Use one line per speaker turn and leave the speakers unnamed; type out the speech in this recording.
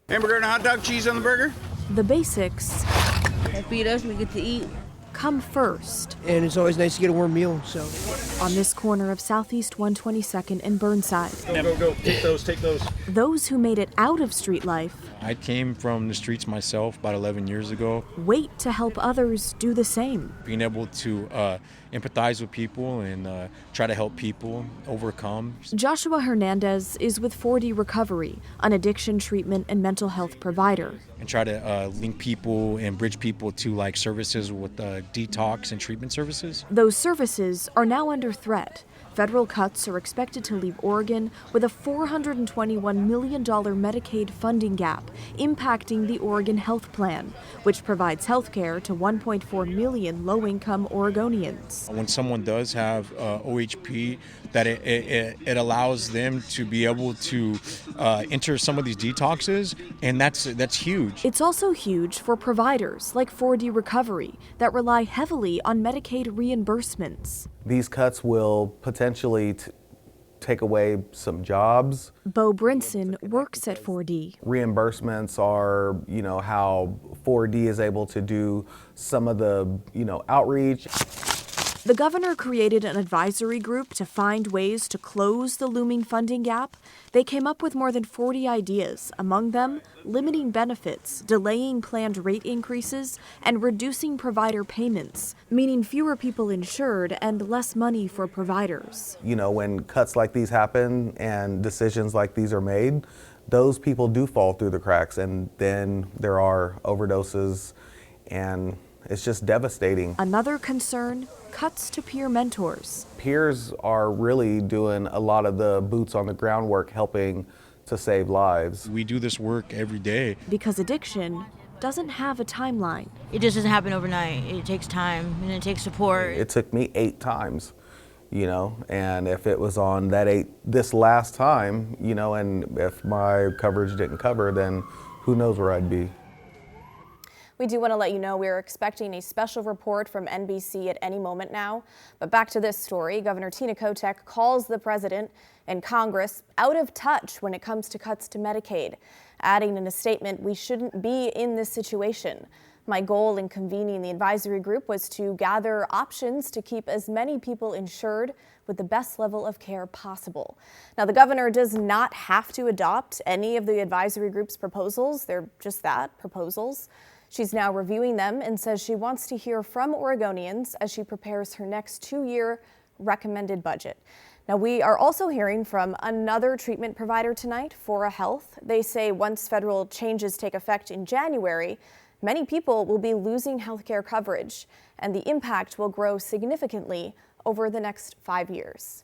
Hamburger and a hot dog, cheese on the burger.
The basics
They feed us, we get to eat.
come first.
And it's always nice to get a warm meal, so.
On this corner of Southeast 122nd and Burnside,
Go. Take those.
those who made it out of street life
I came from the streets myself about 11 years ago.
wait to help others do the same.
Being able to empathize with people and try to help people overcome.
Joshua Hernandez is with 4D Recovery, an addiction treatment and mental health provider.
And try to link people and bridge people to like services with detox and treatment services.
Those services are now under threat. Federal cuts are expected to leave Oregon with a $421 million Medicaid funding gap, impacting the Oregon Health Plan, which provides health care to 1.4 million low-income Oregonians.
When someone does have OHP, that it allows them to be able to enter some of these detoxes, and that's huge.
It's also huge for providers like 4D Recovery that rely heavily on Medicaid reimbursements.
These cuts will potentially take away some jobs.
Bo Brinson works at 4D.
Reimbursements are, how 4D is able to do some of the, outreach.
The governor created an advisory group to find ways to close the looming funding gap. They came up with more than 40 ideas, among them limiting benefits, delaying planned rate increases, and reducing provider payments, meaning fewer people insured and less money for providers.
When cuts like these happen and decisions like these are made, those people do fall through the cracks, and then there are overdoses, and it's just devastating.
Another concern, cuts to peer mentors.
Peers are really doing a lot of the boots on the ground work, helping to save lives.
We do this work every day.
Because addiction doesn't have a timeline.
It just doesn't happen overnight. It takes time and it takes support.
It took me 8 times, and if it was on this last time, and if my coverage didn't cover, then who knows where I'd be.
We do want to let you know we're expecting a special report from NBC at any moment now. But back to this story, Governor Tina Kotek calls the president and Congress out of touch when it comes to cuts to Medicaid, adding in a statement, "We shouldn't be in this situation. My goal in convening the advisory group was to gather options to keep as many people insured with the best level of care possible." Now, the governor does not have to adopt any of the advisory group's proposals. They're just that, proposals. She's now reviewing them and says she wants to hear from Oregonians as she prepares her next 2-year recommended budget. Now, we are also hearing from another treatment provider tonight, Fora Health. They say once federal changes take effect in January, many people will be losing health care coverage, and the impact will grow significantly over the next 5 years.